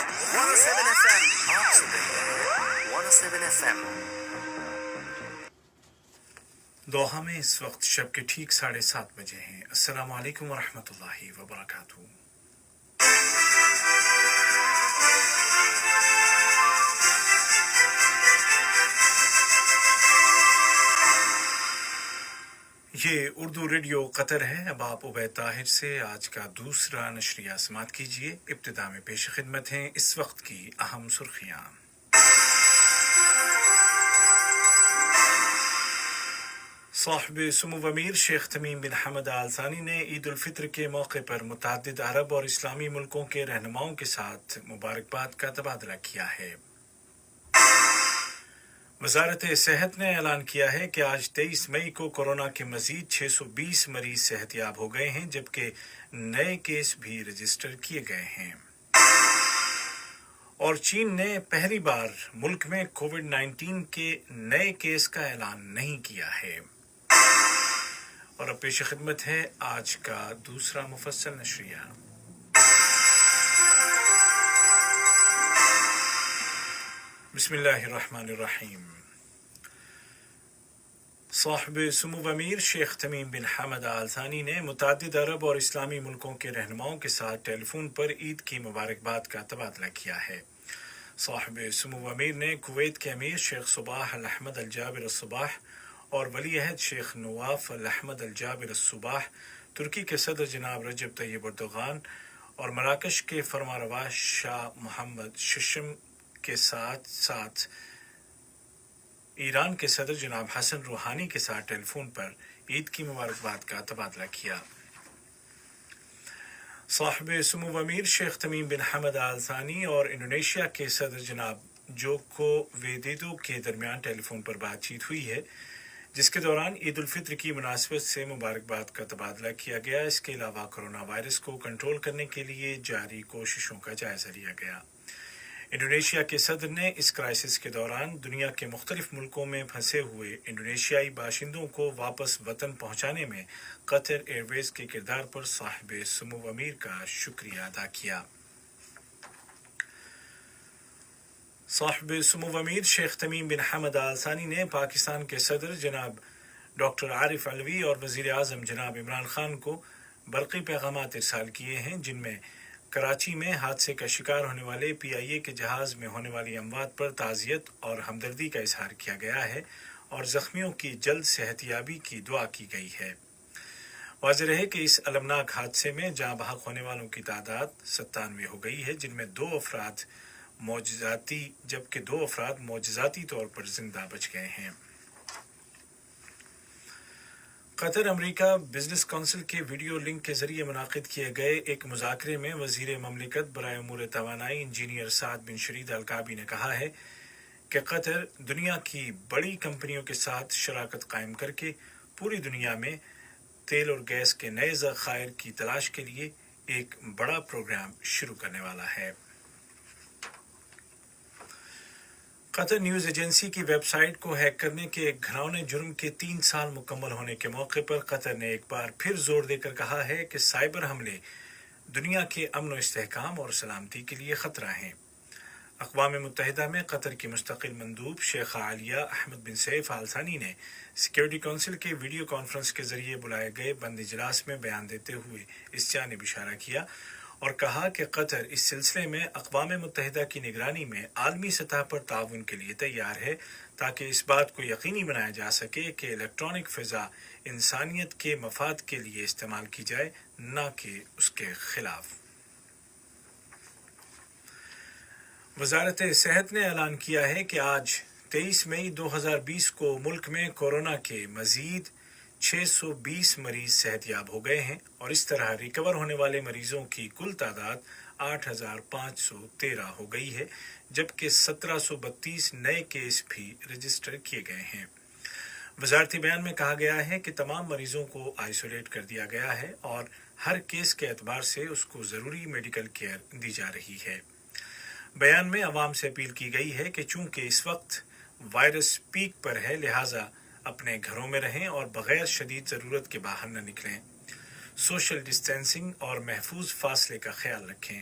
107 FM آپ سن رہے ہیں 107 FM۔ دوحہ میں اس وقت شب کے ٹھیک 7:30 بجے ہیں۔ السلام علیکم ورحمۃ اللہ وبرکاتہ۔ یہ اردو ریڈیو قطر ہے۔ اب آپ عبید طاہر سے آج کا دوسرا نشریہ سماعت کیجیے۔ ابتدا میں پیش خدمت ہیں اس وقت کی اہم سرخیاں۔ صاحب سمو امیر شیخ تمیم بن حمد آل ثانی نے عید الفطر کے موقع پر متعدد عرب اور اسلامی ملکوں کے رہنماؤں کے ساتھ مبارکباد کا تبادلہ کیا ہے۔ وزارت صحت نے اعلان کیا ہے کہ آج 23 مئی کو کورونا کے مزید 620 مریض صحت یاب ہو گئے ہیں، جبکہ نئے کیس بھی رجسٹر کیے گئے ہیں۔ اور چین نے پہلی بار ملک میں کووڈ 19 کے نئے کیس کا اعلان نہیں کیا ہے۔ اور اب پیش خدمت ہے آج کا دوسرا مفصل نشریہ۔ بسم اللہ الرحمن الرحیم۔ صاحب سمو امیر شیخ تمیم بن حمد آل ثانی نے متعدد عرب اور اسلامی ملکوں کے رہنماؤں کے ساتھ ٹیلی فون پر عید کی مبارکباد کا تبادلہ کیا ہے۔ صاحب سمو امیر نے کویت کے امیر شیخ صباح الاحمد الجابر الصباح اور ولی عہد شیخ نواف الاحمد الجابر الصباح، ترکی کے صدر جناب رجب طیب اردوغان اور مراکش کے فرمانروا شاہ محمد ششم کے ساتھ ساتھ ایران کے صدر جناب حسن روحانی کے ساتھ ٹیلی فون پر عید کی مبارکباد کا تبادلہ کیا۔ صاحب سمو امیر شیخ تمیم بن حمد آل ثانی اور انڈونیشیا کے صدر جناب جوکو ویڈودو کے درمیان ٹیلی فون پر بات چیت ہوئی ہے، جس کے دوران عید الفطر کی مناسبت سے مبارکباد کا تبادلہ کیا گیا۔ اس کے علاوہ کورونا وائرس کو کنٹرول کرنے کے لیے جاری کوششوں کا جائزہ لیا گیا۔ انڈونیشیا کے صدر نے اس کرائسس کے دوران دنیا کے مختلف ملکوں میں پھنسے ہوئے انڈونیشیائی باشندوں کو واپس وطن پہنچانے میں قطر ایئر ویز کے کردار پر صاحب سمو امیر کا شکریہ ادا کیا۔ صاحب سمو امیر شیخ تمیم بن حمد آل ثانی نے پاکستان کے صدر جناب ڈاکٹر عارف علوی اور وزیر اعظم جناب عمران خان کو برقی پیغامات ارسال کیے ہیں، جن میں کراچی میں حادثے کا شکار ہونے والے پی آئی اے کے جہاز میں ہونے والی اموات پر تعزیت اور ہمدردی کا اظہار کیا گیا ہے اور زخمیوں کی جلد صحت یابی کی دعا کی گئی ہے۔ واضح رہے کہ اس المناک حادثے میں جاں بحق ہونے والوں کی تعداد 97 ہو گئی ہے، جن میں 2 افراد معجزاتی طور پر زندہ بچ گئے ہیں۔ قطر امریکہ بزنس کونسل کے ویڈیو لنک کے ذریعے منعقد کیے گئے ایک مذاکرے میں وزیر مملکت برائے امور توانائی انجینئر سعد بن شرید الکعبی نے کہا ہے کہ قطر دنیا کی بڑی کمپنیوں کے ساتھ شراکت قائم کر کے پوری دنیا میں تیل اور گیس کے نئے ذخائر کی تلاش کے لیے ایک بڑا پروگرام شروع کرنے والا ہے۔ قطر نیوز ایجنسی کی ویب سائٹ کو ہیک کرنے کے ایک گھناؤنے جرم کے 3 سال مکمل ہونے کے موقع پر قطر نے ایک بار پھر زور دے کر کہا ہے کہ سائبر حملے دنیا کے امن و استحکام اور سلامتی کے لیے خطرہ ہیں۔ اقوام متحدہ میں قطر کی مستقل مندوب شیخہ عالیہ احمد بن سیف آل ثانی نے سیکیورٹی کونسل کے ویڈیو کانفرنس کے ذریعے بلائے گئے بند اجلاس میں بیان دیتے ہوئے اس جانب اشارہ کیا اور کہا کہ قطر اس سلسلے میں اقوام متحدہ کی نگرانی میں عالمی سطح پر تعاون کے لیے تیار ہے، تاکہ اس بات کو یقینی بنایا جا سکے کہ الیکٹرانک فضا انسانیت کے مفاد کے لیے استعمال کی جائے، نہ کہ اس کے خلاف۔ وزارت صحت نے اعلان کیا ہے کہ آج 23 مئی 2020 کو ملک میں کورونا کے مزید 620 مریض صحت یاب ہو گئے ہیں اور اس طرح ریکور ہونے والے مریضوں کی کل تعداد 8513 ہو گئی ہے، جبکہ 1732 نئے کیس بھی رجسٹر کیے گئے ہیں۔ وزارتی بیان میں کہا گیا ہے کہ تمام مریضوں کو آئسولیٹ کر دیا گیا ہے اور ہر کیس کے اعتبار سے اس کو ضروری میڈیکل کیئر دی جا رہی ہے۔ بیان میں عوام سے اپیل کی گئی ہے کہ چونکہ اس وقت وائرس پیک پر ہے، لہٰذا اپنے گھروں میں رہیں اور بغیر شدید ضرورت کے باہر نہ نکلیں، سوشل ڈسٹینسنگ اور محفوظ فاصلے کا خیال رکھیں،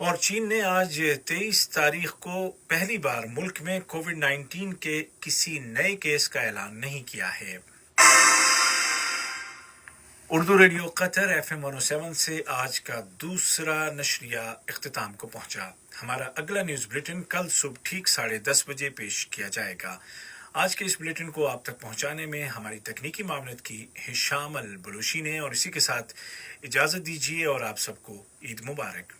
اور چین نے آج 23 تاریخ کو پہلی بار ملک میں کووڈ 19 کے کسی نئے کیس کا اعلان نہیں کیا ہے۔ اردو ریڈیو قطر FM 107 سے آج کا دوسرا نشریہ اختتام کو پہنچا۔ ہمارا اگلا نیوز بلیٹن کل صبح ٹھیک 10:30 بجے پیش کیا جائے گا۔ آج کے اس بلیٹن کو آپ تک پہنچانے میں ہماری تکنیکی معاونت کی ہشام البلوشی نے، اور اسی کے ساتھ اجازت دیجیے اور آپ سب کو عید مبارک۔